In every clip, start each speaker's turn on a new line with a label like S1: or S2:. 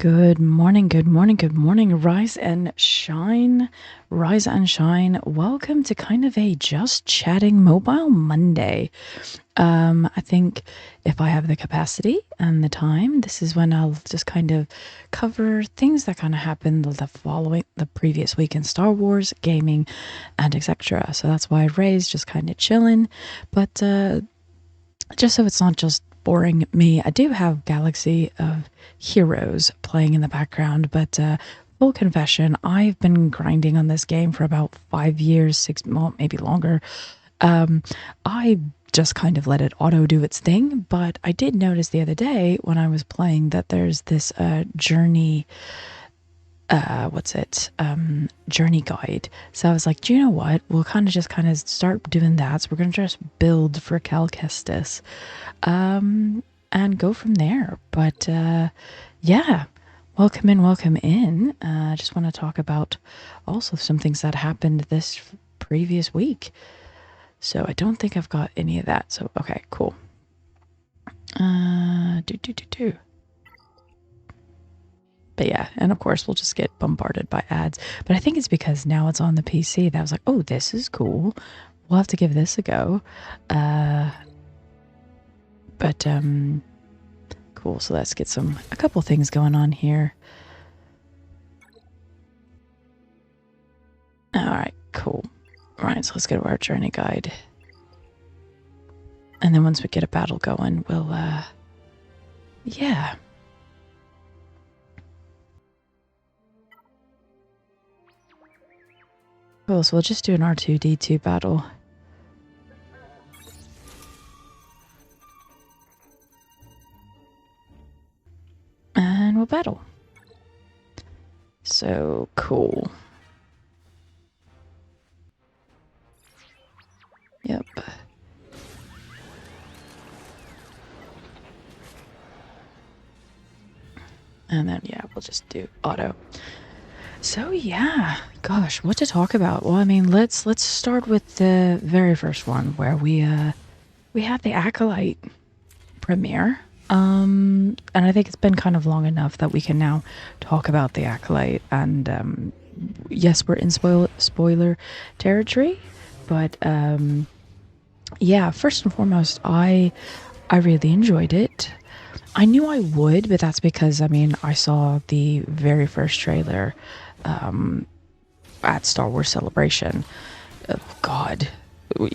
S1: Good morning, good morning, good morning. Rise and shine, rise and shine. Welcome to kind of a just chatting mobile Monday. I think if I have the capacity and the time, this is when I'll just kind of cover things that kind of happened the previous week in Star Wars, gaming, and etc. So that's why Ray's just kind of chilling. But just so it's not just boring me, I do have Galaxy of Heroes playing in the background, but full confession, I've been grinding on this game for about 5 years, six, well, maybe longer. I just kind of let it auto do its thing, but I did notice the other day when I was playing that there's this journey journey guide. So I was like, do you know what, we'll kind of start doing that. So we're gonna just build for Cal Kestis and go from there. But yeah, welcome in, welcome in. I just want to talk about also some things that happened this previous week. So I don't think I've got any of that. So okay, cool. Do. But yeah, and of course we'll just get bombarded by ads. But I think it's because now it's on the PC that I was like, oh, this is cool. We'll have to give this a go. But cool. So let's get a couple things going on here. All right, cool. All right, so let's go to our journey guide. And then once we get a battle going, we'll yeah. Cool, so we'll just do an R2-D2 battle. And we'll battle. So cool. Yep. And then yeah, we'll just do auto. So yeah, gosh, what to talk about? Well, I mean, let's start with the very first one where we had the Acolyte premiere. And I think it's been kind of long enough that we can now talk about the Acolyte. And yes, we're in spoiler territory, but yeah, first and foremost, I really enjoyed it. I knew I would, but that's because I mean I saw the very first trailer at Star Wars Celebration. God,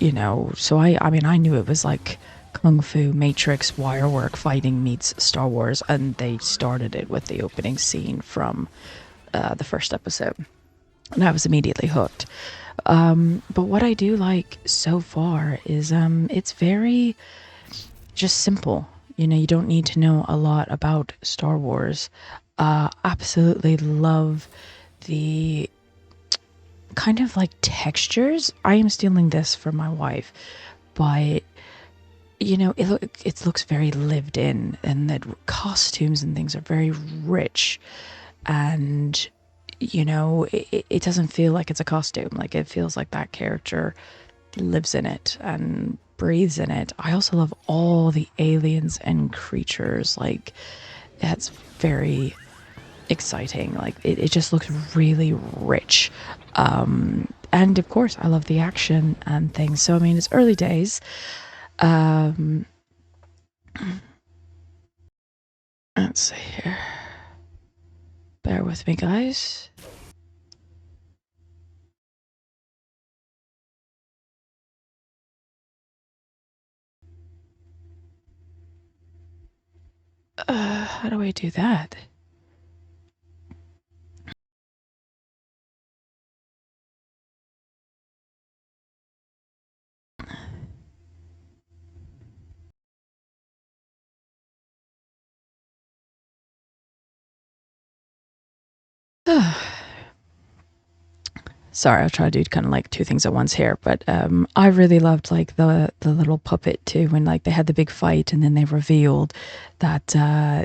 S1: you know, so I mean I knew it was like Kung Fu Matrix wirework fighting meets Star Wars, and they started it with the opening scene from the first episode, and I was immediately hooked. But what I do like so far is it's very just simple. You know, you don't need to know a lot about Star Wars. Absolutely love the kind of like textures. I am stealing this from my wife, but you know, it looks very lived in, and the costumes and things are very rich, and you know, it doesn't feel like it's a costume. Like it feels like that character lives in it and breathes in it. I also love all the aliens and creatures. Like that's very exciting. Like it just looks really rich. And of course I love the action and things. So I mean it's early days. Let's see here. Bear with me, guys. How do I do that? Sorry, I'll try to do kind of like two things at once here, but I really loved like the little puppet too when like they had the big fight and then they revealed that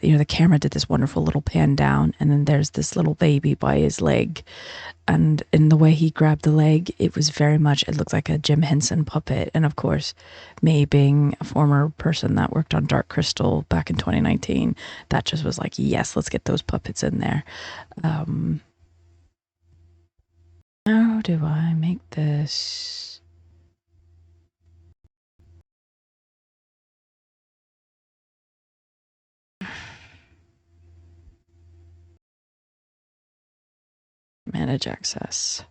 S1: you know, the camera did this wonderful little pan down and then there's this little baby by his leg, and in the way he grabbed the leg, it was very much, it looked like a Jim Henson puppet. And of course, me being a former person that worked on Dark Crystal back in 2019, that just was like, yes, let's get those puppets in there. How do I make this? Manage access.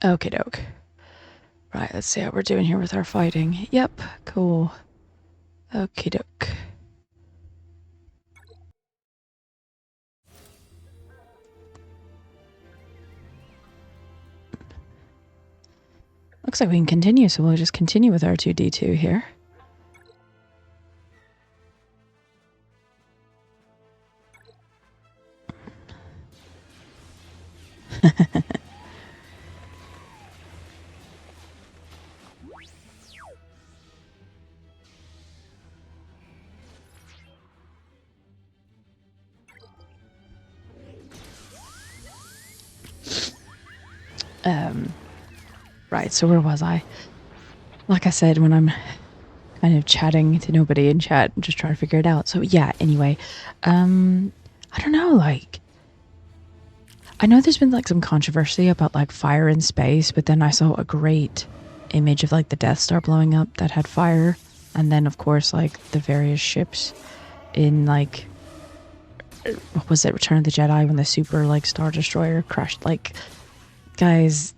S1: Okie doke. Right, let's see how we're doing here with our fighting. Yep, cool. Okie doke. Looks like we can continue, so we'll just continue with R2-D2 here. Right, so where was I? Like I said, when I'm kind of chatting to nobody in chat, I'm just trying to figure it out. So yeah, anyway, I don't know, like, I know there's been like some controversy about like fire in space, but then I saw a great image of like the Death Star blowing up that had fire, and then of course like the various ships in like, what was it, Return of the Jedi, when the super like Star Destroyer crashed. Like, guys,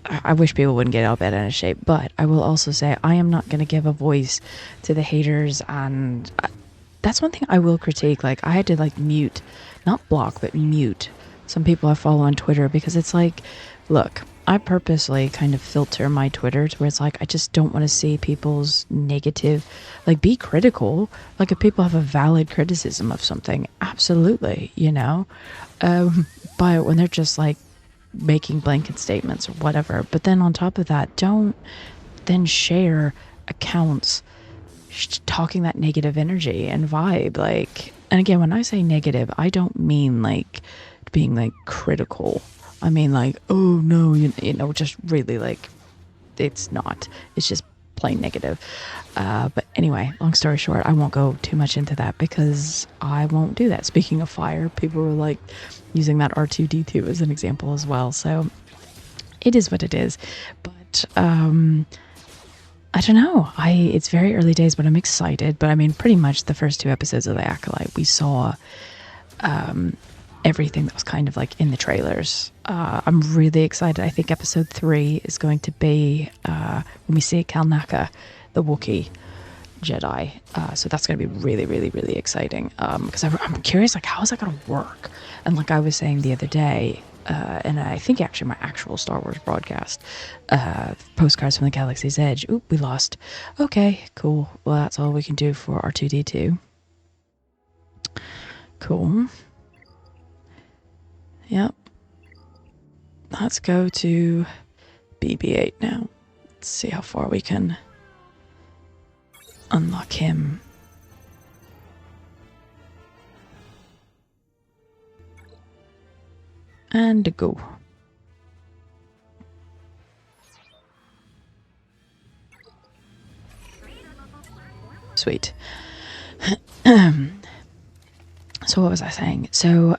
S1: I wish people wouldn't get all bent out of shape, but I will also say I am not going to give a voice to the haters, and that's one thing I will critique. Like, I had to like mute, not block, but mute some people I follow on Twitter, because it's like, look, I purposely kind of filter my Twitter to where it's like, I just don't want to see people's negative, like, be critical. Like, if people have a valid criticism of something, absolutely, you know, but when they're just like making blanket statements or whatever, but then on top of that, don't then share accounts talking that negative energy and vibe. Like, and again, when I say negative, I don't mean like being like critical. I mean like, oh no, you know, just really like, it's not, it's just plain negative. But anyway, long story short, I won't go too much into that because I won't do that. Speaking of fire, people were like using that R2-D2 as an example as well. So it is what it is. But I don't know. It's very early days, but I'm excited. But I mean, pretty much the first two episodes of The Acolyte, we saw everything that was kind of like in the trailers. I'm really excited. I think episode 3 is going to be when we see Kalnaka, the Wookiee Jedi. So that's going to be really, really, really exciting. Because I'm curious, like, how is that going to work? And like I was saying the other day, and I think actually my actual Star Wars broadcast, Postcards from the Galaxy's Edge. Oop, we lost. Okay, cool. Well, that's all we can do for R2-D2. Cool. Yep. Let's go to BB-8 now. Let's see how far we can unlock him. And go. Sweet. So what was I saying? So,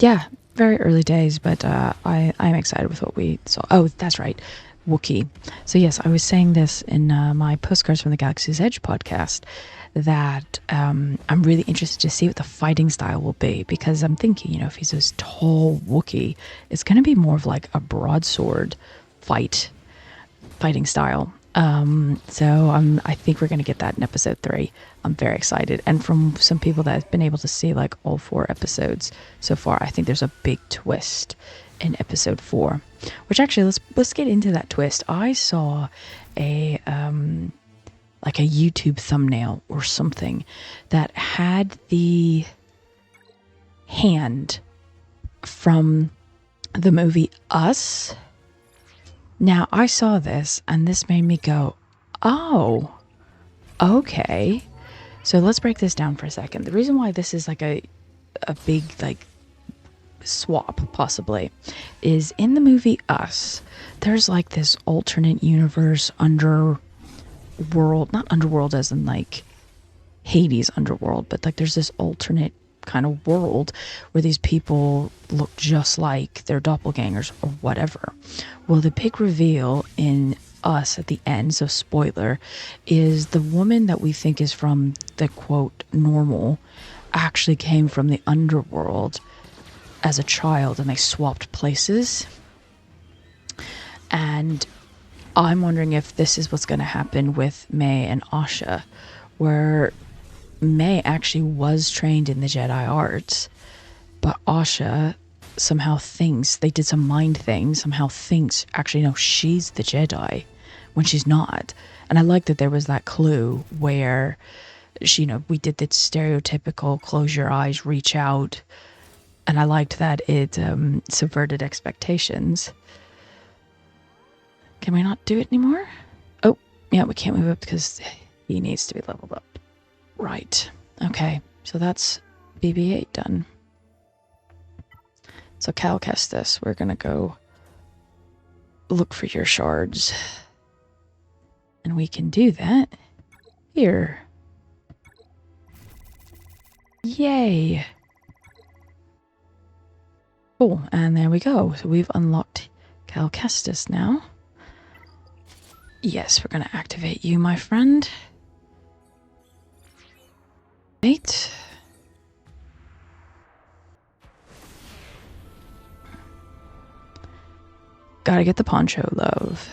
S1: yeah, very early days, but I'm excited with what we saw. Oh, that's right, Wookiee. So yes, I was saying this in my Postcards from the Galaxy's Edge podcast that I'm really interested to see what the fighting style will be, because I'm thinking, you know, if he's this tall Wookiee, it's going to be more of like a broadsword fighting style. So I think we're going to get that in episode 3. I'm very excited. And from some people that have been able to see like all 4 episodes so far, I think there's a big twist in episode 4, which actually let's get into that twist. I saw a like a YouTube thumbnail or something that had the hand from the movie Us. Now, I saw this, and this made me go, oh, okay. So let's break this down for a second. The reason why this is like a big, like, swap, possibly, is in the movie Us, there's like this alternate universe underworld, not underworld as in like Hades underworld, but like there's this alternate kind of world where these people look just like their doppelgangers or whatever. Well, the big reveal in Us at the end, so spoiler, is the woman that we think is from the quote normal actually came from the underworld as a child, and they swapped places. And I'm wondering if this is what's going to happen with May and Asha, where May actually was trained in the Jedi arts, but Asha somehow thinks, they did some mind thing, somehow thinks, actually, no, she's the Jedi when she's not. And I like that there was that clue where she, you know, we did the stereotypical close your eyes, reach out. And I liked that it subverted expectations. Can we not do it anymore? Oh, yeah, we can't move up because he needs to be leveled up. Right. Okay, so that's BB-8 done. So Cal Kestis, we're gonna go look for your shards. And we can do that here. Yay! Cool, and there we go. So we've unlocked Cal Kestis now. Yes, we're gonna activate you, my friend. Right. Gotta get the poncho, love.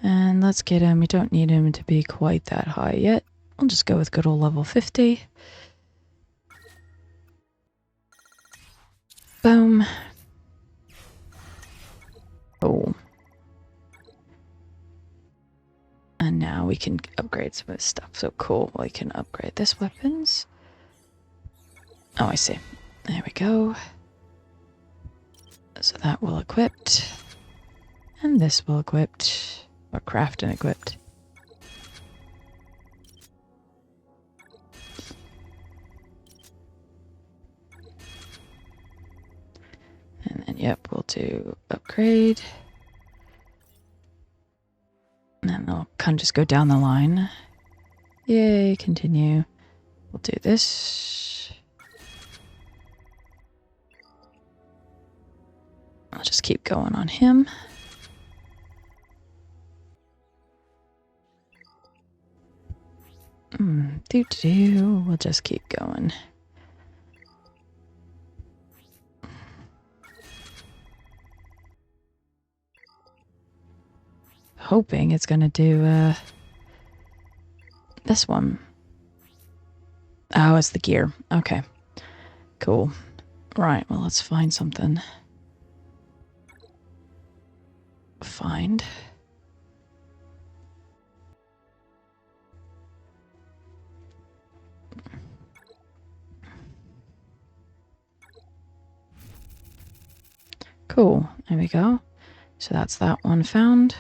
S1: And let's get him. We don't need him to be quite that high yet. I'll just go with good old level 50. Boom. Oh. And now we can upgrade some of this stuff. So cool. We can upgrade this weapons. Oh, I see. There we go. So that will equipped. And this will equipped. Or craft and equipped. And then, yep, we'll do upgrade. And then I'll kind of just go down the line. Yay, continue. We'll do this. I'll just keep going on him. We'll just keep going. Hoping it's gonna do this one. Oh, it's the gear. Okay. Cool. Right, well, let's find something. Find. Cool. There we go. So that's that one found.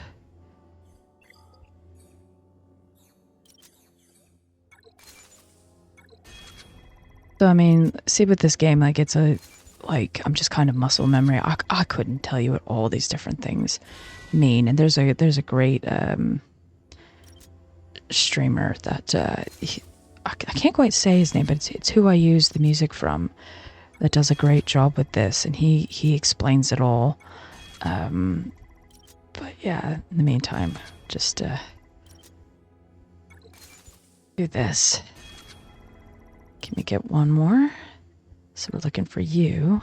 S1: So, I mean, see with this game, like, it's a, like, I'm just kind of muscle memory. I couldn't tell you what all these different things mean. And there's a great streamer that I can't quite say his name, but it's who I use the music from, that does a great job with this, and he explains it all. But yeah, in the meantime, just do this. Can we get one more? So we're looking for you.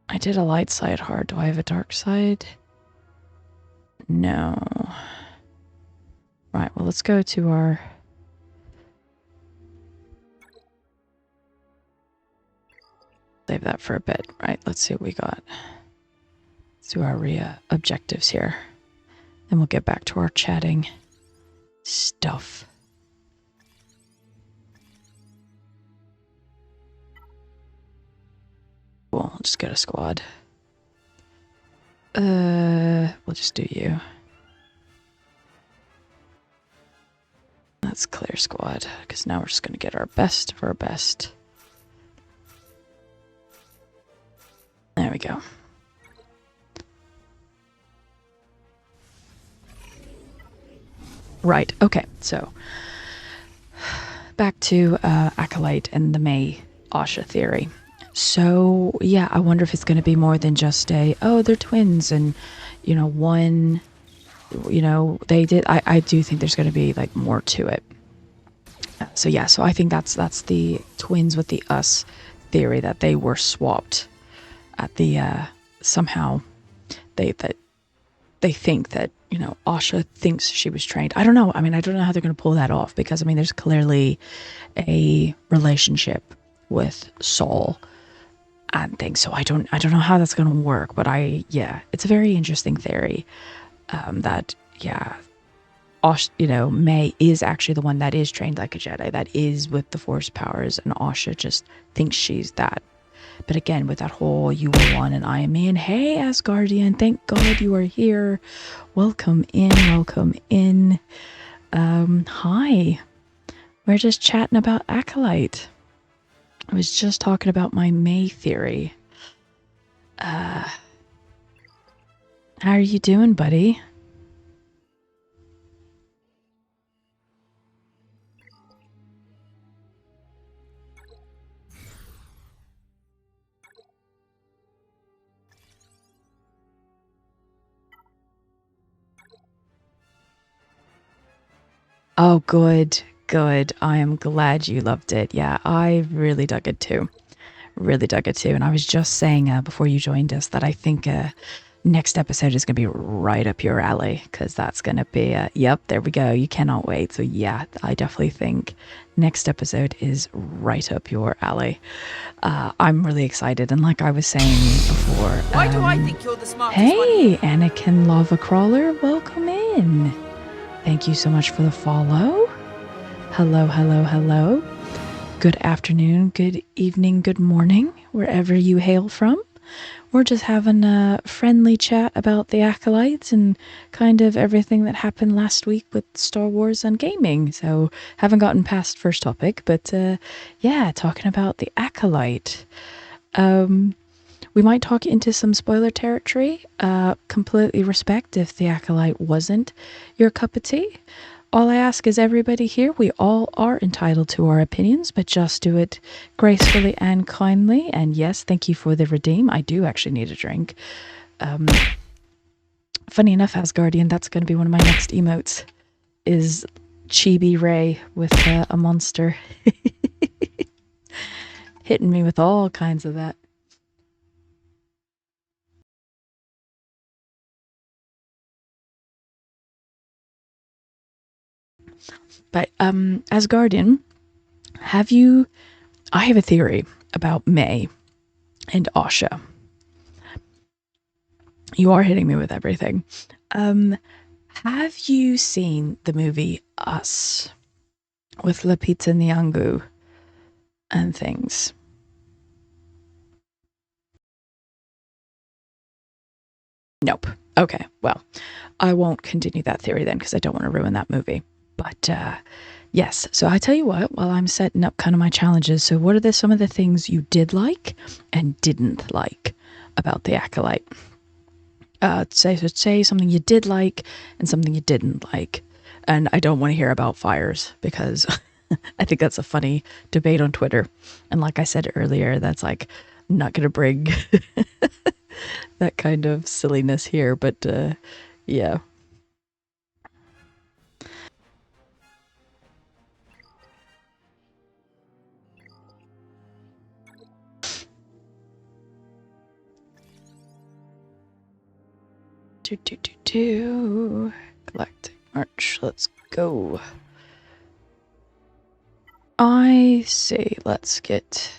S1: I did a light side hard. Do I have a dark side? No. Right, well, let's go to our... Save that for a bit. Right, let's see what we got. Let's do our objectives here. Then we'll get back to our chatting stuff. Cool, I'll just get a squad. We'll just do you. Let's clear squad, because now we're just going to get our best of our best. There we go. Right, okay, so back to Acolyte and the May Asha theory. So, yeah, I wonder if it's going to be more than just oh, they're twins and, you know, one, you know, they did. I do think there's going to be, like, more to it. So, yeah, so I think that's the twins with the us theory, that they were swapped at the, somehow they think that, you know, Asha thinks she was trained. I don't know. I mean, I don't know how they're going to pull that off, because, I mean, there's clearly a relationship with Saul and things. So I don't know how that's going to work, but yeah, it's a very interesting theory, that, yeah, Asha, you know, May is actually the one that is trained like a Jedi, that is with the Force powers, and Asha just thinks she's that. But again, with that whole you were one and I am me, and hey, Asgardian, thank God you are here. Welcome in, welcome in. Hi. We're just chatting about Acolyte. I was just talking about my May theory. How are you doing, buddy? Oh, good, good. I am glad you loved it. Yeah, I really dug it too. Really dug it too. And I was just saying before you joined us that I think next episode is going to be right up your alley, because that's going to be, yep, there we go. You cannot wait. So yeah, I definitely think next episode is right up your alley. I'm really excited. And like I was saying before,
S2: why do I think you're the smartest
S1: hey,
S2: one?
S1: Anakin Lava Crawler, welcome in. Thank you so much for the follow. Hello, hello, hello. Good afternoon, good evening, good morning, wherever you hail from. We're just having a friendly chat about the Acolytes and kind of everything that happened last week with Star Wars and gaming. So, haven't gotten past first topic, but yeah, talking about the Acolyte. We might talk into some spoiler territory. Completely respect if the Acolyte wasn't your cup of tea. All I ask is everybody here, we all are entitled to our opinions, but just do it gracefully and kindly. And yes, thank you for the redeem. I do actually need a drink. Funny enough, Asgardian, that's going to be one of my next emotes, is Chibi Ray with a monster. Hitting me with all kinds of that. But Asgardian, I have a theory about May and Asha. You are hitting me with everything. Have you seen the movie Us with Lupita Nyong'o and things? Nope. Okay, well, I won't continue that theory then, because I don't want to ruin that movie. But yes, so I tell you what, while I'm setting up kind of my challenges, so what are some of the things you did like and didn't like about the Acolyte? Say something you did like and something you didn't like. And I don't want to hear about fires because I think that's a funny debate on Twitter. And like I said earlier, that's like not going to bring that kind of silliness here. But yeah. Galactic March. Let's go. I say let's get...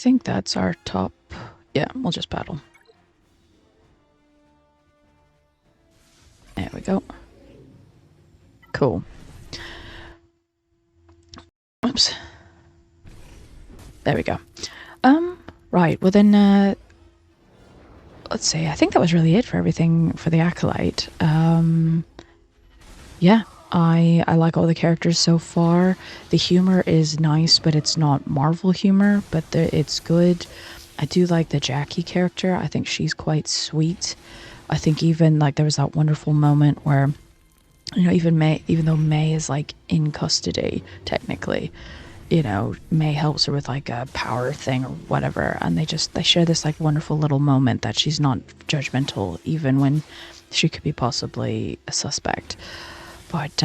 S1: I think that's our top. Yeah, we'll just battle. There we go. Cool. Oops. There we go. Right. Well then, let's see. I think that was really it for everything for the Acolyte. Yeah, I like all the characters so far. The humor is nice, but it's not Marvel humor, but it's good. I do like the Jackie character. I think she's quite sweet. I think even like there was that wonderful moment where, you know, even though May is like in custody technically, you know, May helps her with like a power thing or whatever, and they share this like wonderful little moment that she's not judgmental even when she could be possibly a suspect. But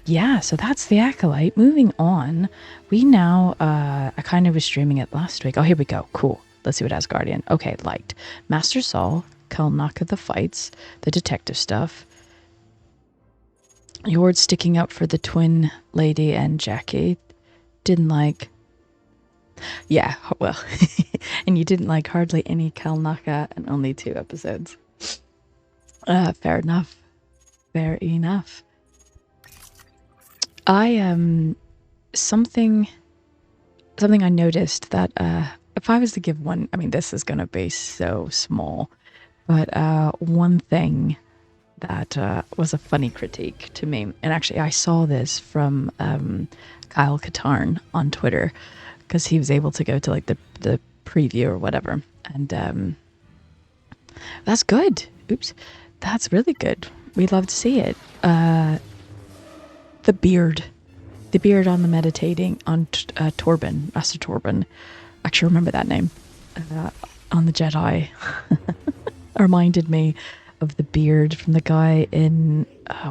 S1: yeah, so that's the Acolyte. Moving on, we now I kind of was streaming it last week. Oh, here we go. Cool. Let's see what Asgardian. Okay, liked Master Saul, Kalnaka the fights, the detective stuff. Yord sticking up for the twin lady and Jackie. Didn't like. Yeah, well, and you didn't like hardly any Kalnaka and only 2 episodes. Fair enough. Fair enough. I something I noticed that if I was to give one, I mean this is gonna be so small, but one thing that was a funny critique to me, and actually I saw this from Kyle Katarn on Twitter because he was able to go to like the preview or whatever, and that's good. Oops, that's really good. We love to see it. The beard on the meditating on Torben, Master Torben. I actually remember that name on the Jedi. Reminded me of the beard from the guy in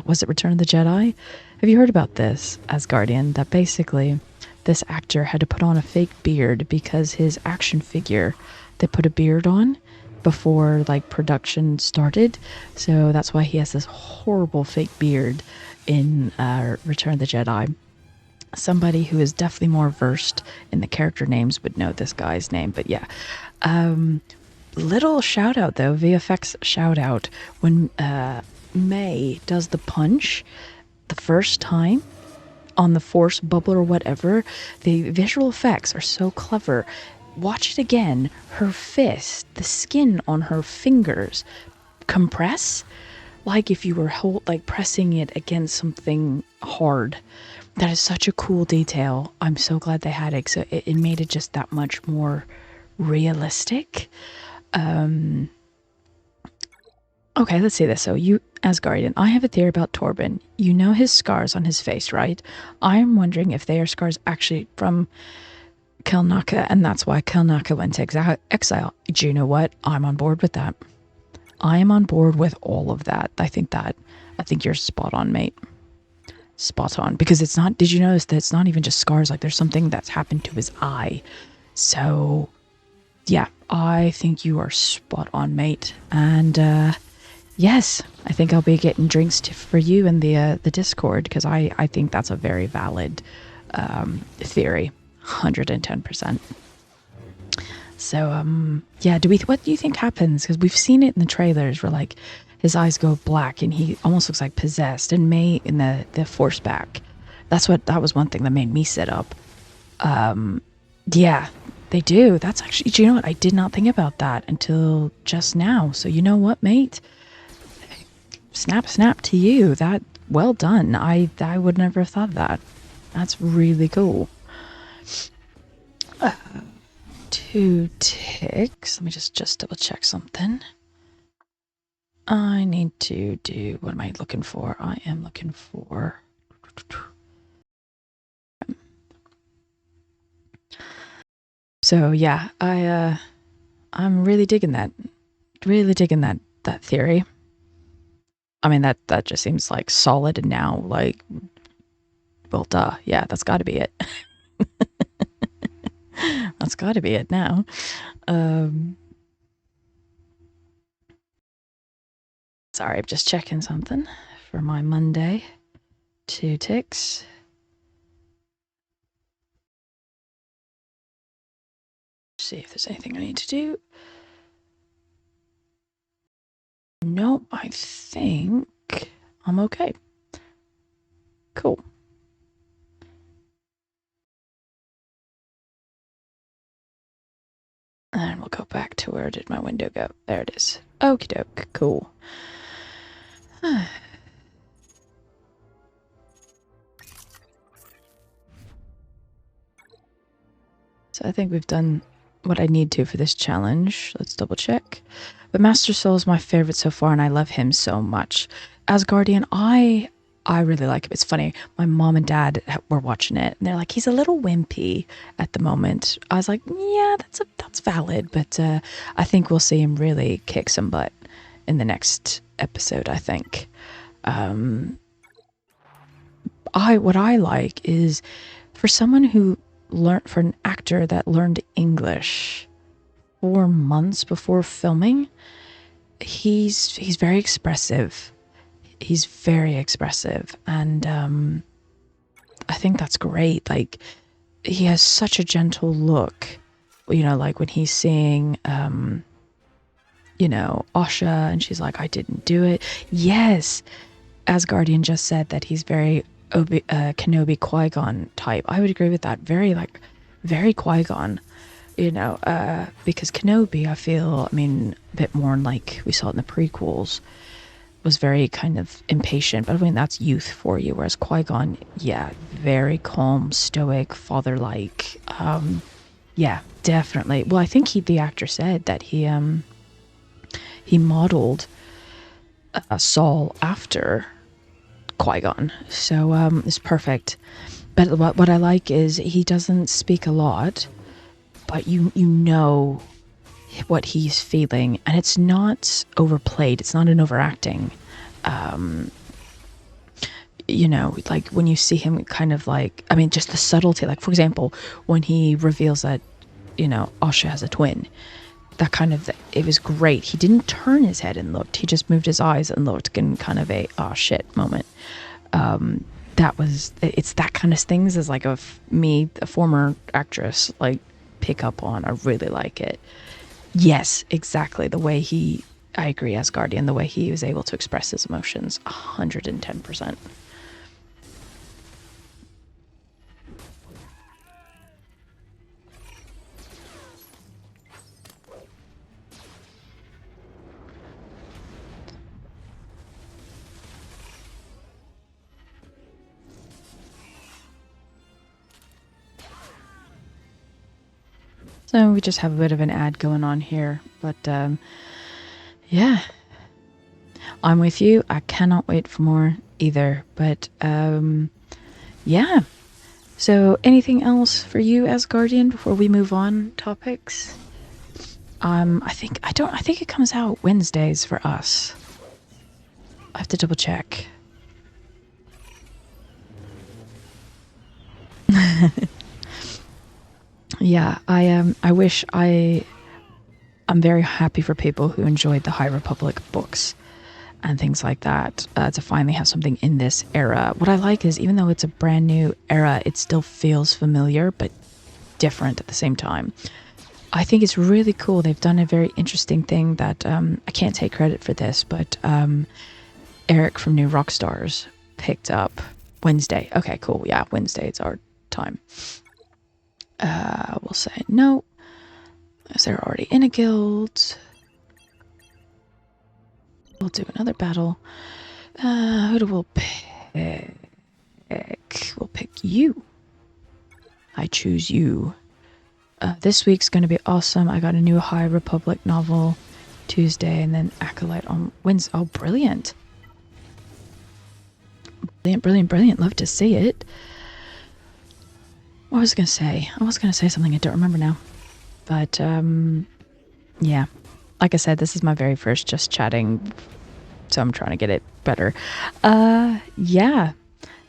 S1: was it Return of the Jedi? Have you heard about this, Asgardian? That basically this actor had to put on a fake beard because his action figure they put a beard on before like production started, so that's why he has this horrible fake beard in Return of the Jedi. Somebody who is definitely more versed in the character names would know this guy's name, but yeah. Little shout out though, VFX shout out when May does the punch the first time on the force bubble or whatever. The visual effects are so clever. Watch it again. Her fist, the skin on her fingers compress like if you were pressing it against something hard. That is such a cool detail. I'm so glad they had it. So it made it just that much more realistic. Okay, let's say this. So you, Asgardian, I have a theory about Torben. You know his scars on his face, right? I'm wondering if they are scars actually from Kalnaka, and that's why Kalnaka went to exile. Do you know what? I'm on board with that. I am on board with all of that. I think you're spot on, mate. Spot on. Because it's not, did you notice that it's not even just scars, like there's something that's happened to his eye. So, yeah, I think you are spot on, mate. And, yes, I think I'll be getting drinks for you in the Discord, because I think that's a very valid theory. 110%. So, yeah, what do you think happens? Because we've seen it in the trailers where, like, his eyes go black and he almost looks like possessed. And May in the force back. That was one thing that made me sit up. Yeah, they do. That's actually, do you know what? I did not think about that until just now. So you know what, mate? Snap to you. Well done. I would never have thought of that. That's really cool. 2 ticks. Let me just double check something. I need to do, what am I looking for? I am looking for... So yeah, I'm really digging that. Really digging that theory. I mean, that just seems like solid and now, like, well, duh. Yeah, that's got to be it. That's got to be it now. Sorry, I'm just checking something for my Monday. 2 ticks. See if there's anything I need to do. Nope, I think I'm okay. Cool. And we'll go back to where did my window go? There it is. Okie doke, cool. So I think we've done what I need to for this challenge. Let's double check. But Master Soul is my favorite so far, and I love him so much. Asgardian, I really like him. It's funny. My mom and dad were watching it, and they're like, he's a little wimpy at the moment. I was like, yeah, that's valid, but I think we'll see him really kick some butt in the next episode, I think. What I like is for someone who for an actor that learned English 4 months before filming, he's very expressive. He's very expressive, and I think that's great. Like, he has such a gentle look, you know, like when he's seeing you know, Asha, and she's like, I didn't do it. Yes, Asgardian just said that he's very Kenobi Qui-Gon type. I would agree with that. Very Qui-Gon, you know, because Kenobi, I feel, I mean, a bit more like we saw it in the prequels, was very kind of impatient, but I mean, that's youth for you, whereas Qui-Gon, yeah, very calm, stoic, father-like. Yeah, definitely. Well, I think the actor said that he modeled Saul after Qui-Gon, so it's perfect. But what I like is he doesn't speak a lot, but you know what he's feeling, and it's not overplayed. It's not an overacting. You know, like when you see him kind of like, I mean, just the subtlety. Like, for example, when he reveals that, you know, Asha has a twin, that kind of, it was great. He didn't turn his head and looked. He just moved his eyes and looked in kind of a, oh shit moment. It's that kind of things as like a former actress, like, pick up on. I really like it. Yes, exactly. I agree, Asgardian, the way he was able to express his emotions, 110%. So we just have a bit of an ad going on here, but yeah, I'm with you. I cannot wait for more either, but yeah. So anything else for you, Asgardian, before we move on topics? I think it comes out Wednesdays for us. I have to double check. Yeah, I'm very happy for people who enjoyed the High Republic books and things like that, to finally have something in this era. What I like is, even though it's a brand new era, it still feels familiar, but different at the same time. I think it's really cool. They've done a very interesting thing that, I can't take credit for this, but Eric from New Rockstars picked up Wednesday. Okay, cool. Yeah, Wednesday, it's our time. We'll say no, as they're already in a guild. We'll do another battle. Who do we'll pick? We'll pick you. I choose you. This week's going to be awesome. I got a new High Republic novel Tuesday, and then Acolyte on Wednesday. Oh, brilliant. Brilliant, brilliant, brilliant. Love to see it. What was I going to say? I was going to say something I don't remember now. But, yeah. Like I said, this is my very first just chatting, so I'm trying to get it better. Yeah.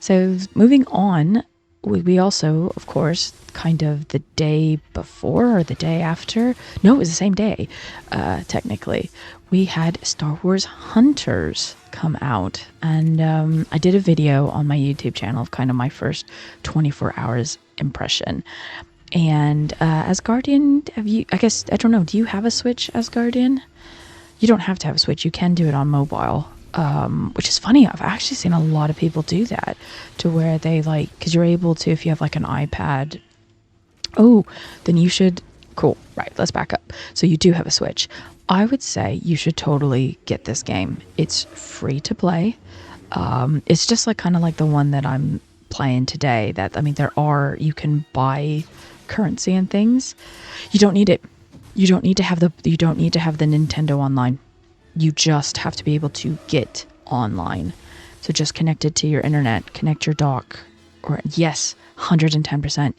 S1: So moving on, we also, of course, kind of the day before or the day after, no, it was the same day, technically, we had Star Wars Hunters come out. And I did a video on my YouTube channel of kind of my first 24 hours impression. And Asgardian, have you, I guess, I don't know, do you have a Switch, Asgardian? You don't have to have a Switch, you can do it on mobile. Which is funny, I've actually seen a lot of people do that, to where they like, because you're able to, if you have like an iPad, oh, then you should, cool, right, let's back up. So you do have a Switch. I would say you should totally get this game. It's free to play. It's just like kind of like the one that I'm playing today, that, I mean, you can buy currency and things. You don't need it. You don't need to have the Nintendo Online. You just have to be able to get online. So just connect it to your internet, connect your dock, or yes, 110%.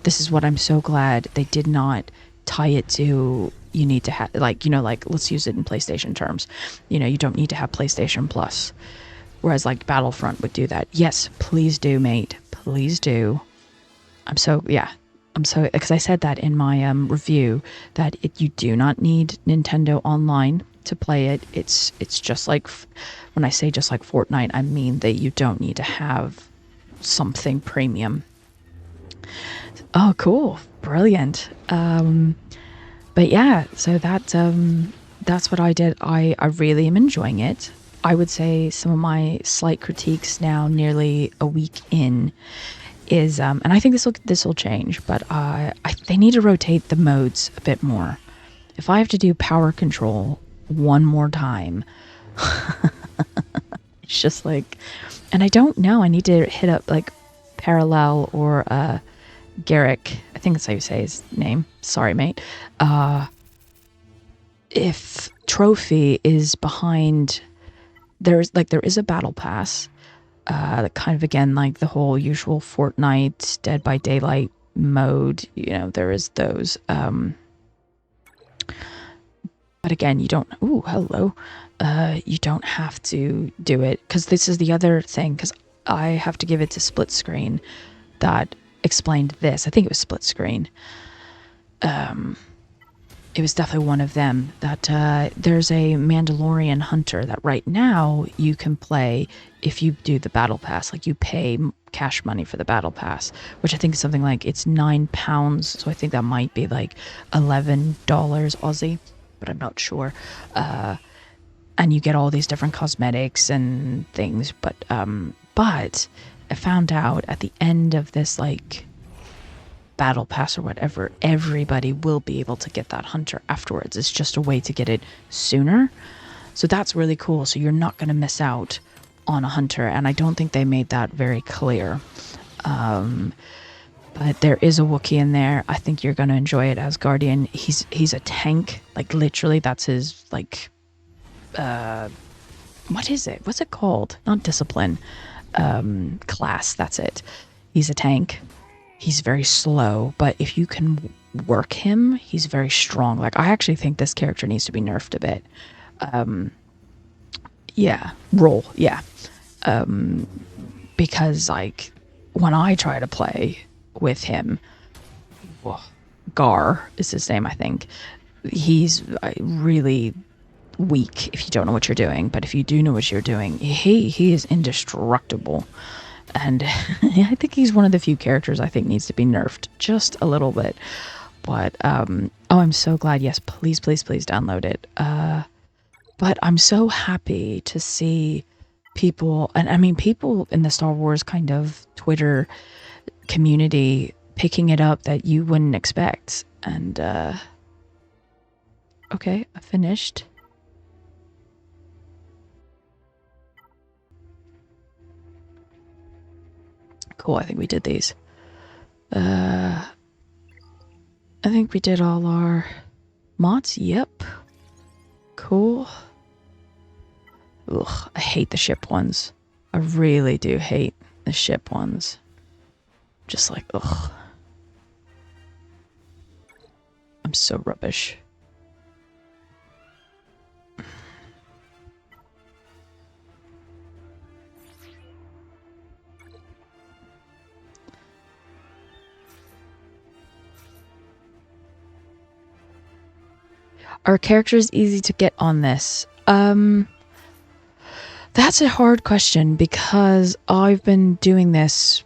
S1: This is what I'm so glad they did not tie it to, you need to have, like, let's use it in PlayStation terms. You don't need to have PlayStation Plus. Whereas like Battlefront would do that. Yes, please do, mate. Please do. Because I said that in my review, that you do not need Nintendo Online to play it. It's just like, when I say just like Fortnite, I mean that you don't need to have something premium. Oh, cool. Brilliant. But yeah, so that's what I did. I really am enjoying it. I would say some of my slight critiques now, nearly a week in, is and I think this will change, but they need to rotate the modes a bit more. If I have to do power control one more time, it's just like, and I don't know, I need to hit up like Parallel or Garrick, I think that's how you say his name, sorry mate, if Trophy is behind, there is a battle pass, kind of, again, like the whole usual Fortnite Dead by Daylight mode, there is those, but again, you don't, ooh, hello, you don't have to do it, because this is the other thing, because I have to give it to Split Screen that explained this. I think it was Split Screen. It was definitely one of them, that there's a Mandalorian hunter that right now you can play if you do the battle pass. Like, you pay cash money for the battle pass, which I think is something like, it's £9, so I think that might be like $11 Aussie, but I'm not sure. And you get all these different cosmetics and things, but I found out at the end of this, like, battle pass or whatever, everybody will be able to get that hunter afterwards. It's just a way to get it sooner, so that's really cool. So you're not going to miss out on a hunter, and I don't think they made that very clear, but there is a Wookiee in there. I think you're going to enjoy it as Guardian. He's a tank, like, literally that's his, like, what is it, what's it called, not discipline, class, that's it. He's a tank. He's very slow, but if you can work him, he's very strong. Like, I actually think this character needs to be nerfed a bit. Because, like, when I try to play with him, Gar is his name, I think. He's really weak if you don't know what you're doing, but if you do know what you're doing, he is indestructible. And I think he's one of the few characters I think needs to be nerfed just a little bit. But oh, I'm so glad. Yes, please, please, please download it. But I'm so happy to see people, and I mean people in the Star Wars kind of Twitter community picking it up that you wouldn't expect. And okay, I finished. Cool, I think we did these. I think we did all our mods. Yep. Cool. Ugh, I hate the ship ones. I really do hate the ship ones. Just like, ugh. I'm so rubbish. Are characters easy to get on this? That's a hard question because I've been doing this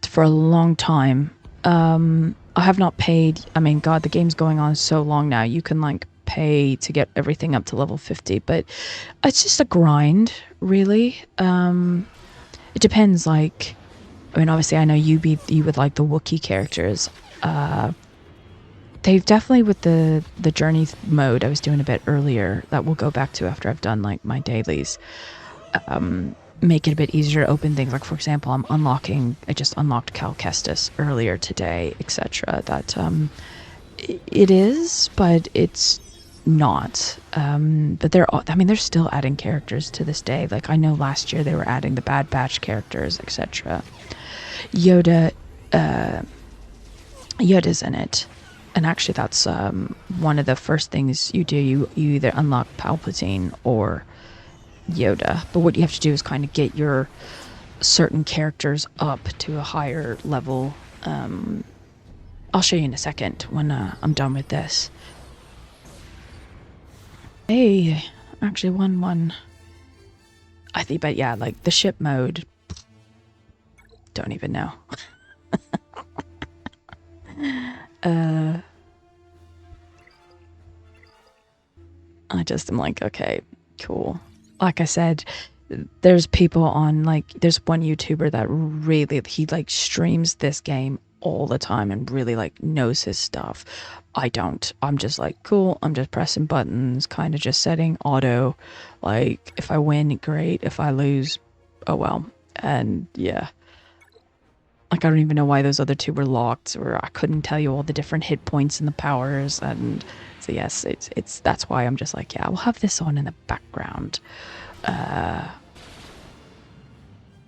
S1: for a long time. I have not paid. I mean, God, the game's going on so long now. You can like pay to get everything up to level 50, but it's just a grind, really. It depends. Like, I mean, obviously, I know you would like the Wookiee characters. They've definitely with the journey mode I was doing a bit earlier that we'll go back to after I've done like my dailies. Make it a bit easier to open things. Like for example, I just unlocked Cal Kestis earlier today, etc. That it is, but it's not. But they're still adding characters to this day. Like I know last year they were adding the Bad Batch characters, etc. Yoda's in it. And actually, that's one of the first things you do. You either unlock Palpatine or Yoda. But what you have to do is kind of get your certain characters up to a higher level. I'll show you in a second when I'm done with this. Hey, actually won one. I think, but yeah, like the ship mode. Don't even know. I just am like, okay, cool. Like I said, there's people on like, there's one YouTuber that really, he like streams this game all the time and really like knows his stuff. I don't. I'm just like, cool. I'm just pressing buttons, kind of just setting auto. Like if I win, great. If I lose, oh well. And yeah. Like I don't even know why those other two were locked, or I couldn't tell you all the different hit points and the powers. And so yes, it's that's why I'm just like, yeah, we'll have this on in the background.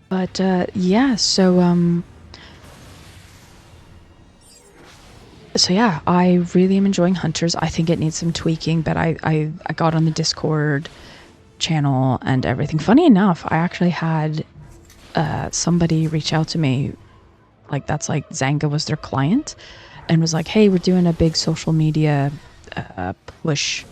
S1: But yeah, so yeah, I really am enjoying Hunters. I think it needs some tweaking, but I got on the Discord channel and everything. Funny enough, I actually had somebody reach out to me, like that's like Zanga was their client, and was like, hey, we're doing a big social media push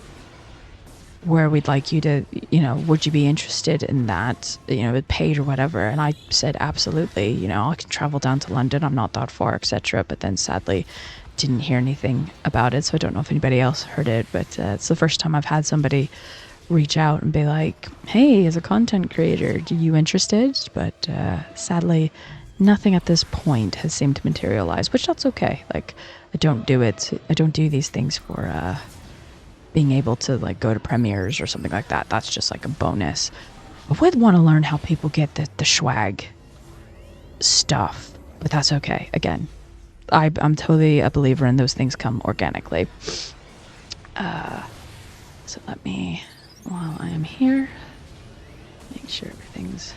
S1: where we'd like you to, you know, would you be interested in that, you know, with paid or whatever. And I said absolutely, you know, I can travel down to London, I'm not that far, etc. But then sadly didn't hear anything about it, so I don't know if anybody else heard it. But it's the first time I've had somebody reach out and be like, hey, as a content creator, are you interested? But sadly nothing at this point has seemed to materialize, which that's okay. Like I don't do these things for being able to like go to premieres or something like that. That's just like a bonus. I would want to learn how people get the swag stuff, but that's okay. Again, I'm totally a believer in those things come organically. So let me, while I am here, make sure everything's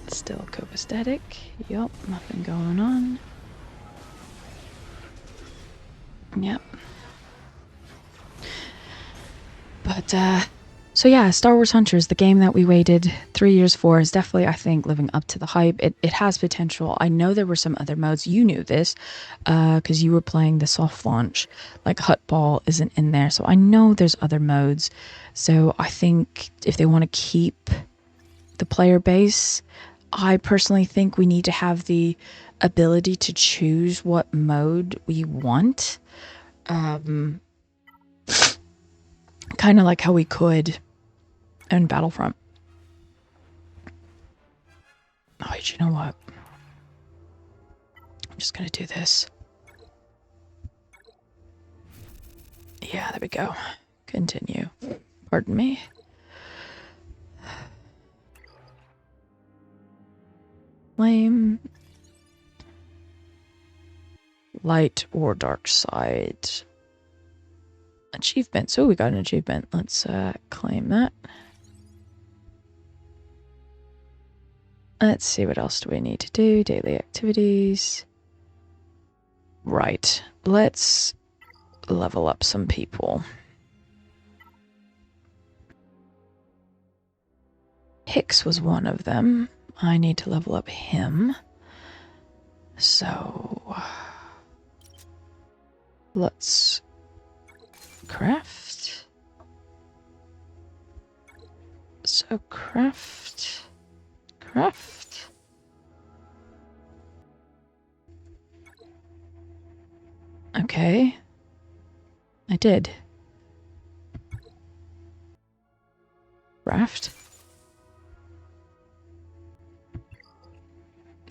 S1: still copacetic. Yup, nothing going on. Yep. But so yeah, Star Wars Hunters, the game that we waited 3 years for, is definitely, I think, living up to the hype. It has potential. I know there were some other modes. You knew this because you were playing the soft launch. Like Hutball isn't in there, so I know there's other modes. So I think if they want to keep the player base, I personally think we need to have the ability to choose what mode we want. Kind of like how we could in Battlefront. Oh, you know what? I'm just gonna do this. Yeah, there we go. Continue. Pardon me. flame, light or dark side. Achievements. Oh, we got an achievement. Let's claim that. Let's see, what else do we need to do? Daily activities. Right. Let's level up some people. Hicks was one of them. I need to level up him. So let's craft. So craft. Okay. I did. Craft.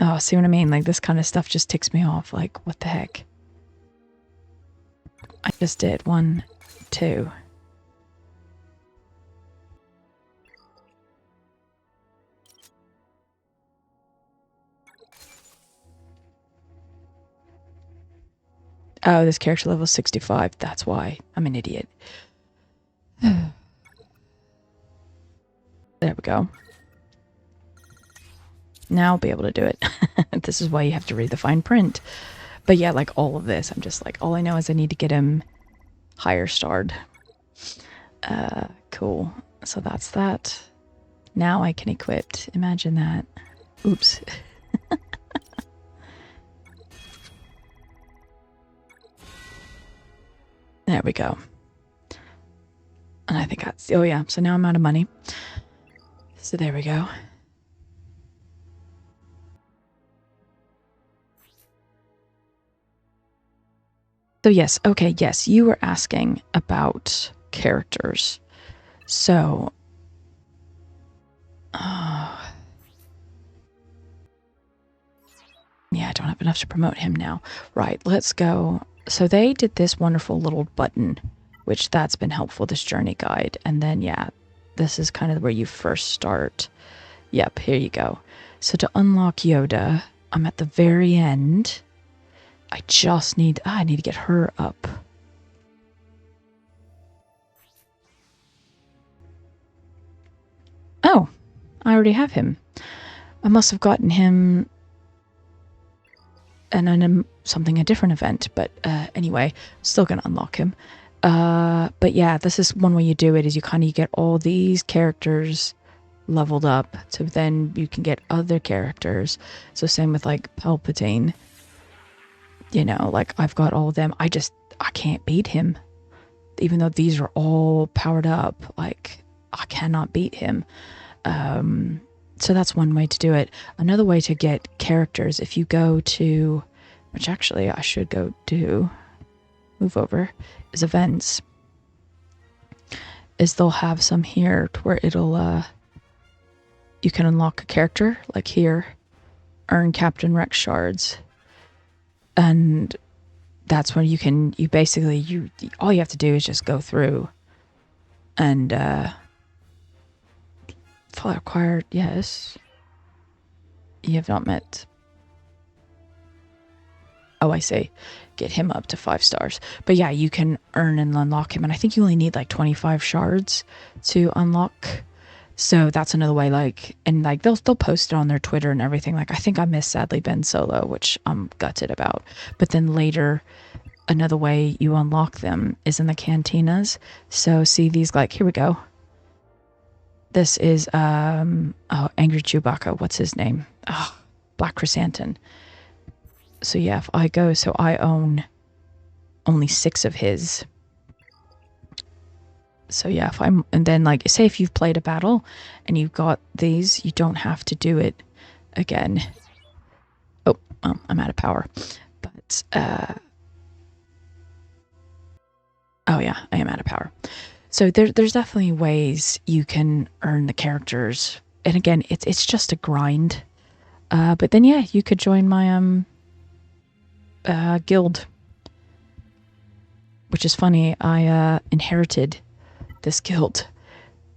S1: Oh, see what I mean? Like, this kind of stuff just ticks me off. Like, what the heck? I just did 1, 2. Oh, this character level 65. That's why. I'm an idiot. There we go. Now I'll be able to do it. This is why you have to read the fine print. But yeah, like all of this, I'm just like, all I know is I need to get him higher starred. Cool. So that's that. Now I can equip. Imagine that. Oops. There we go. And I think that's, oh yeah, so now I'm out of money. So there we go. So yes, okay, yes, you were asking about characters. So, yeah, I don't have enough to promote him now. Right, let's go. So they did this wonderful little button, which that's been helpful, this journey guide. And then, yeah, this is kind of where you first start. Yep, here you go. So to unlock Yoda, I'm at the very end. I just need, I need to get her up. Oh, I already have him. I must have gotten him and something, a different event, but anyway, still gonna unlock him. But yeah, this is one way you do it, is you kind of get all these characters leveled up, so then you can get other characters. So same with like Palpatine, you know, like I've got all of them. I can't beat him, even though these are all powered up. Like I cannot beat him. So that's one way to do it. Another way to get characters, if you go to, which actually I should go do, move over, is events. Is they'll have some here to where it'll, you can unlock a character, like here, earn Captain Rex shards. And that's when you can, you basically, all you have to do is just go through and, fully acquired, yes. You have not met. Oh, I see. Get him up to 5 stars. But yeah, you can earn and unlock him. And I think you only need like 25 shards to unlock. So that's another way, like, and like they'll post it on their Twitter and everything. Like, I think I missed sadly Ben Solo, which I'm gutted about. But then later, another way you unlock them is in the cantinas. So see these, like, here we go. This is, oh, Angry Chewbacca. What's his name? Oh, Black Chrysanthemum. So yeah, if I go, so I own only 6 of his. So yeah, if I'm, and then like, say if you've played a battle and you've got these, you don't have to do it again. Oh, well, I'm out of power. But, oh yeah, I am out of power. So there's definitely ways you can earn the characters. And again, it's just a grind. But then yeah, you could join my guild. Which is funny, I inherited this guild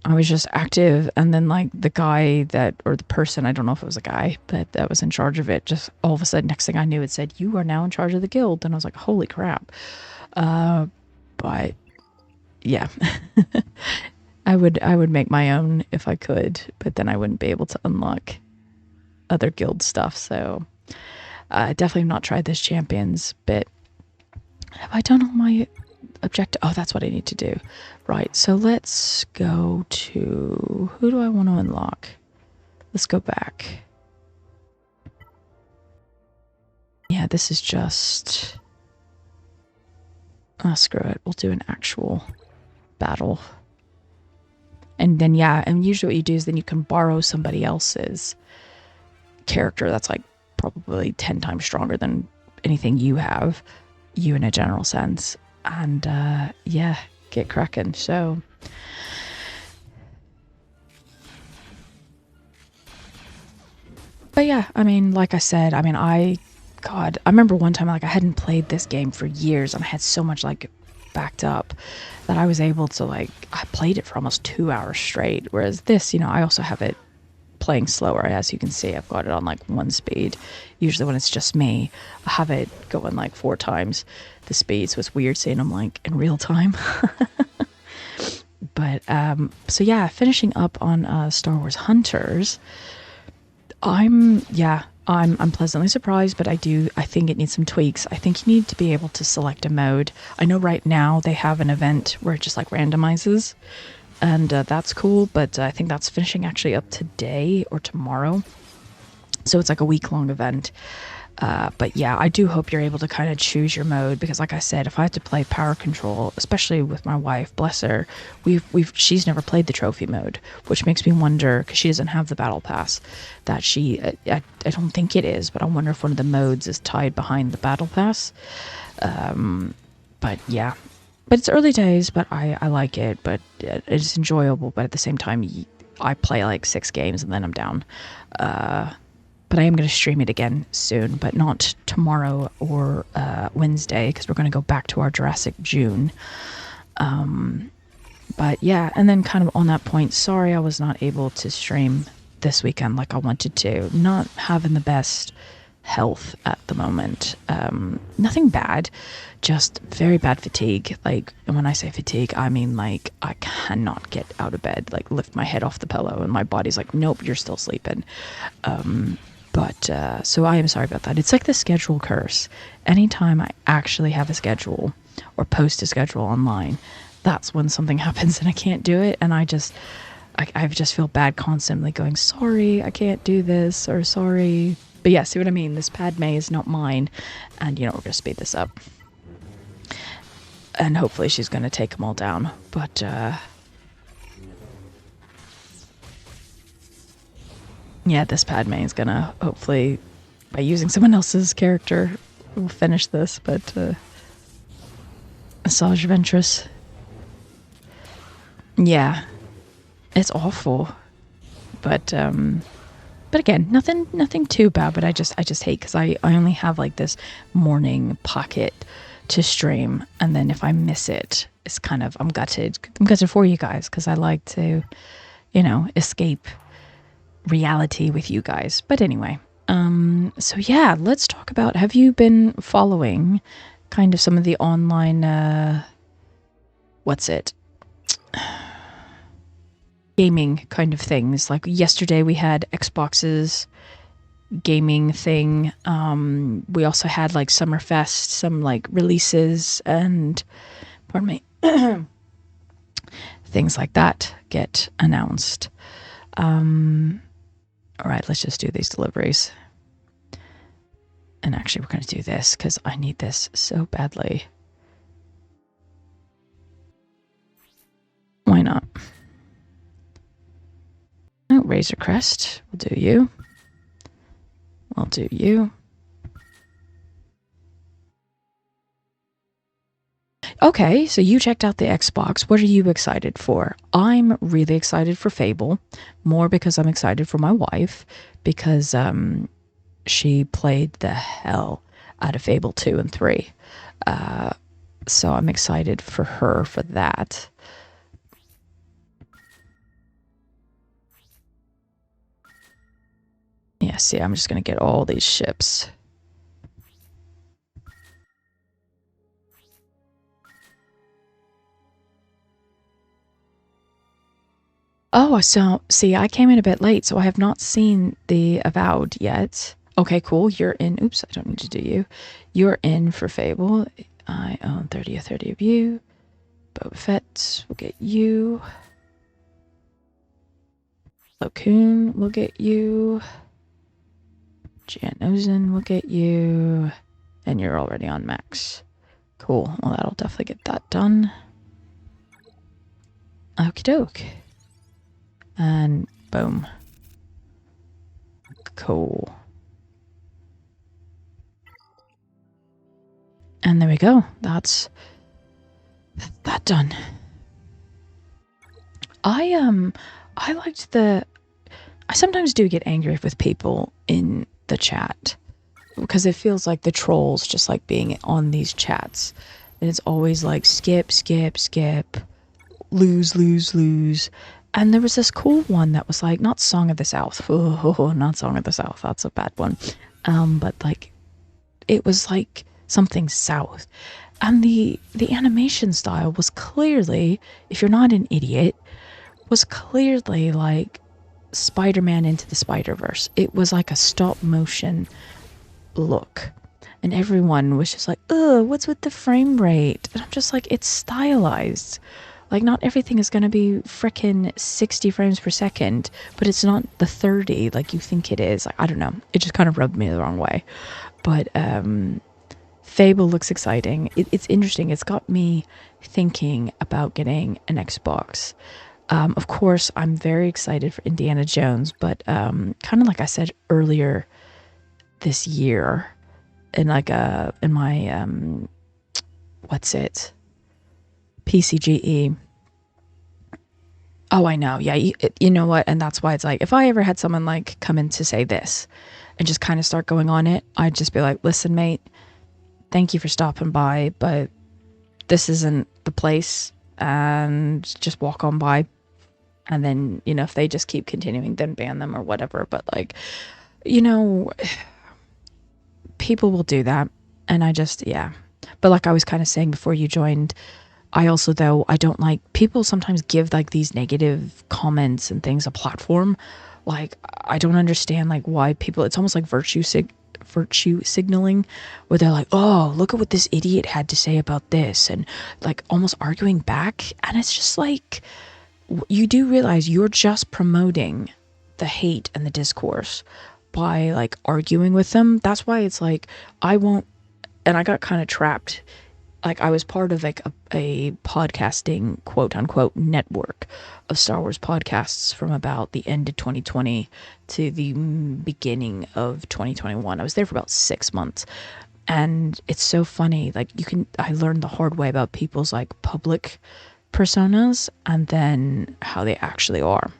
S1: I was just active, and then like the guy that, or the person, I don't know if it was a guy, but that was in charge of it, just all of a sudden, next thing I knew, it said, "You are now in charge of the guild," and I was like, "Holy crap!" But yeah, I would make my own if I could, but then I wouldn't be able to unlock other guild stuff. So definitely have not tried this champions bit. Have I done all my objective? Oh, that's what I need to do. Right, so let's go to, who do I want to unlock? Let's go back. Yeah, this is just, oh, screw it. We'll do an actual battle. And then, yeah, and usually what you do is then you can borrow somebody else's character that's like probably 10 times stronger than anything you have, you in a general sense. And yeah, get cracking. So but yeah, I mean, like I said, I mean, God, I remember one time like I hadn't played this game for years and I had so much like backed up that I was able to like, I played it for almost 2 hours straight. Whereas this, you know, I also have it playing slower. As you can see, I've got it on like 1 speed. Usually when it's just me, I have it going like 4 times the speed. So it's weird seeing them like in real time. But so yeah, finishing up on Star Wars Hunters. I'm pleasantly surprised, but I think it needs some tweaks. I think you need to be able to select a mode. I know right now they have an event where it just like randomizes, and that's cool, but I think that's finishing actually up today or tomorrow. So it's like a week-long event. But yeah, I do hope you're able to kind of choose your mode, because like I said, if I had to play power control, especially with my wife, bless her, she's never played the trophy mode, which makes me wonder, because she doesn't have the battle pass, that I don't think it is, but I wonder if one of the modes is tied behind the battle pass. But yeah, but it's early days, but I like it, but it's enjoyable, but at the same time, I play like 6 games and then I'm down. But I am going to stream it again soon, but not tomorrow or Wednesday, because we're going to go back to our Jurassic June. But yeah, and then kind of on that point, sorry I was not able to stream this weekend like I wanted to. Not having the best health at the moment. Nothing bad, just very bad fatigue. Like, and when I say fatigue, I mean like I cannot get out of bed, like lift my head off the pillow, and my body's like, nope, you're still sleeping. But so I am sorry about that. It's like the schedule curse. Anytime I actually have a schedule or post a schedule online, that's when something happens and I can't do it. And I just feel bad constantly going, sorry, I can't do this, or sorry. But yeah, see what I mean? This Padme is not mine. And, you know, we're going to speed this up. And hopefully she's going to take them all down. But, yeah, this Padme is gonna, hopefully, by using someone else's character, we'll finish this, but, Asajj Ventress. Yeah. It's awful. But again, nothing too bad, but I just hate, because I only have, like, this morning pocket to stream, and then if I miss it, it's kind of, I'm gutted. I'm gutted for you guys, because I like to, you know, escape reality with you guys. But anyway, so yeah, let's talk about, have you been following kind of some of the online gaming kind of things? Like yesterday we had Xbox's gaming thing. We also had like Summerfest, some like releases and, pardon me, things like that get announced. All right, let's just do these deliveries. And actually, we're going to do this because I need this so badly. Why not? Oh, Razor Crest. We'll do you. We'll do you. Okay, so you checked out the Xbox. What are you excited for? I'm really excited for Fable, more because I'm excited for my wife, because she played the hell out of Fable 2 and 3. So I'm excited for her for that. Yeah, see, I'm just gonna get all these ships. Oh, so see, I came in a bit late, so I have not seen the Avowed yet. Okay, cool. You're in. Oops, I don't need to do you. You're in for Fable. I own 30 of you. Boba Fett will get you. Locoon will get you. Jan Ozen will get you. And you're already on max. Cool. Well, that'll definitely get that done. Okie doke. And boom. Cool. And there we go. That's that done. I liked the. I sometimes do get angry with people in the chat because it feels like the trolls just like being on these chats, and it's always like skip, skip, skip, lose, lose, lose. And there was this cool one that was like not Song of the South. Oh, not Song of the South. That's a bad one. But like it was like something South. And the animation style was clearly, if you're not an idiot, was clearly like Spider-Man Into the Spider-Verse. It was like a stop motion look. And everyone was just like, ugh, what's with the frame rate? And I'm just like, it's stylized. Like, not everything is going to be frickin' 60 frames per second, but it's not the 30 like you think it is. Like, I don't know. It just kind of rubbed me the wrong way. But Fable looks exciting. It's interesting. It's got me thinking about getting an Xbox. Of course, I'm very excited for Indiana Jones, but kind of like I said earlier this year, in like in my what's it, PCGE. Oh, I know. Yeah, you know what? And that's why it's like, if I ever had someone like come in to say this and just kind of start going on it, I'd just be like, listen, mate, thank you for stopping by, but this isn't the place, and just walk on by. And then, you know, if they just keep continuing, then ban them or whatever. But like, you know, people will do that. And I just, yeah. But like I was kind of saying before you joined, I also, though, I don't like, people sometimes give like these negative comments and things a platform. Like, I don't understand like why people, it's almost like virtue signaling, where they're like, oh, look at what this idiot had to say about this, and like almost arguing back. And it's just like, you do realize you're just promoting the hate and the discourse by like arguing with them. That's why it's like, I won't, and I got kind of trapped. Like, I was part of like a podcasting quote unquote network of Star Wars podcasts from about the end of 2020 to the beginning of 2021. I was there for about 6 months. And it's so funny. Like, I learned the hard way about people's like public personas and then how they actually are.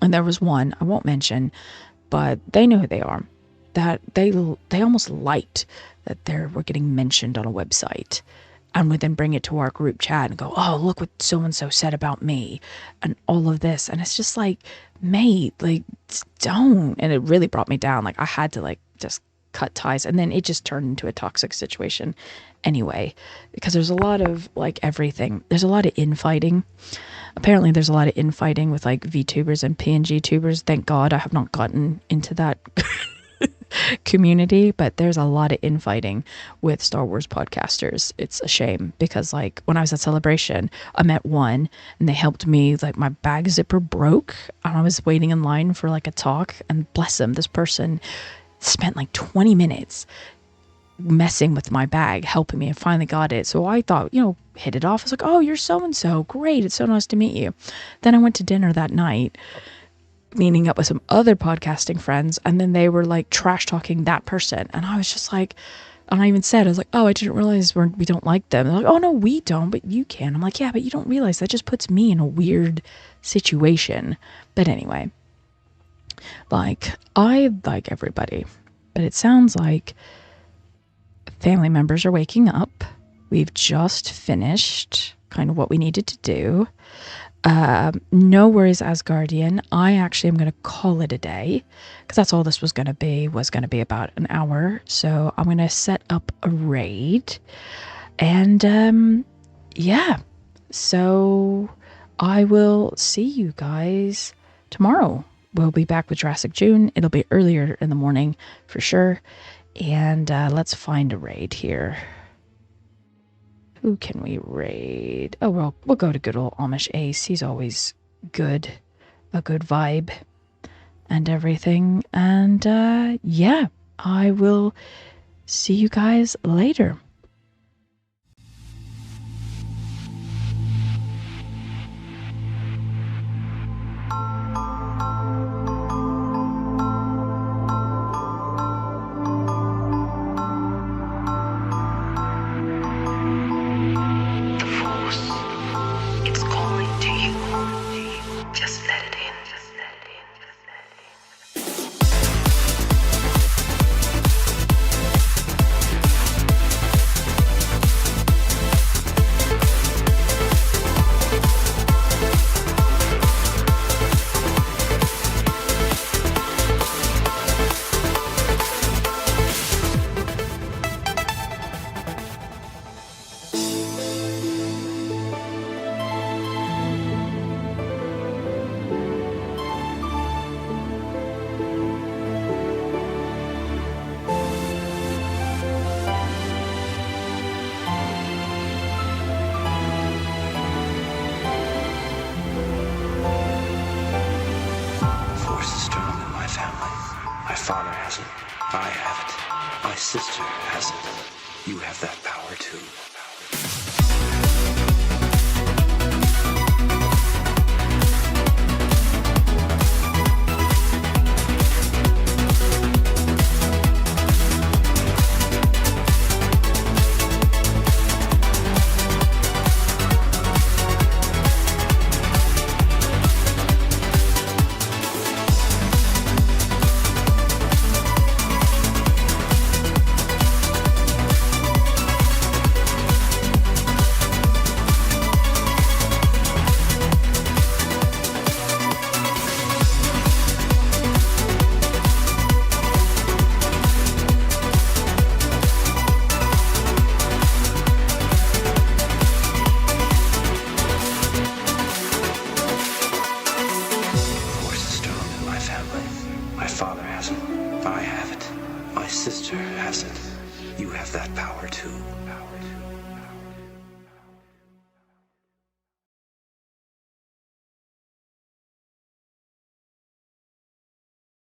S1: And there was one I won't mention, but they know who they are, that they almost liked that they were getting mentioned on a website, and would then bring it to our group chat and go, oh, look what so and so said about me and all of this. And it's just like, mate, like, don't. And it really brought me down. Like, I had to like just cut ties, and then it just turned into a toxic situation anyway, because there's a lot of like everything. There's a lot of infighting. Apparently there's a lot of infighting with like VTubers and PNG tubers. Thank God I have not gotten into that community, but there's a lot of infighting with Star Wars podcasters. It's a shame, because like when I was at Celebration, I met one and they helped me, like my bag zipper broke and I was waiting in line for like a talk, and bless them, this person spent like 20 minutes messing with my bag, helping me, and finally got it. So I thought, you know, hit it off. I was like, oh, you're so and so, great, it's so nice to meet you. Then I went to dinner that night, meeting up with some other podcasting friends, and then they were like trash talking that person, and I was just like, and I even said, I was like, oh, I didn't realize we don't like them. They're like, oh no, we don't, but you can. I'm like, yeah, but you don't realize that just puts me in a weird situation. But anyway, like, I like everybody, but it sounds like family members are waking up. We've just finished kind of what we needed to do. No worries, Asgardian. I actually am going to call it a day because that's all this was going to be. Was going to be about an hour. So I'm going to set up a raid, and yeah. So I will see you guys tomorrow. We'll be back with Jurassic June. It'll be earlier in the morning for sure. And let's find a raid here. Who can we raid? Oh, well, we'll go to good old Amish Ace. He's always good. A good vibe and everything. And yeah, I will see you guys later.
S3: I have it. My sister has it. You have that power too. My father has it. I have it. My sister has it. You have that power too.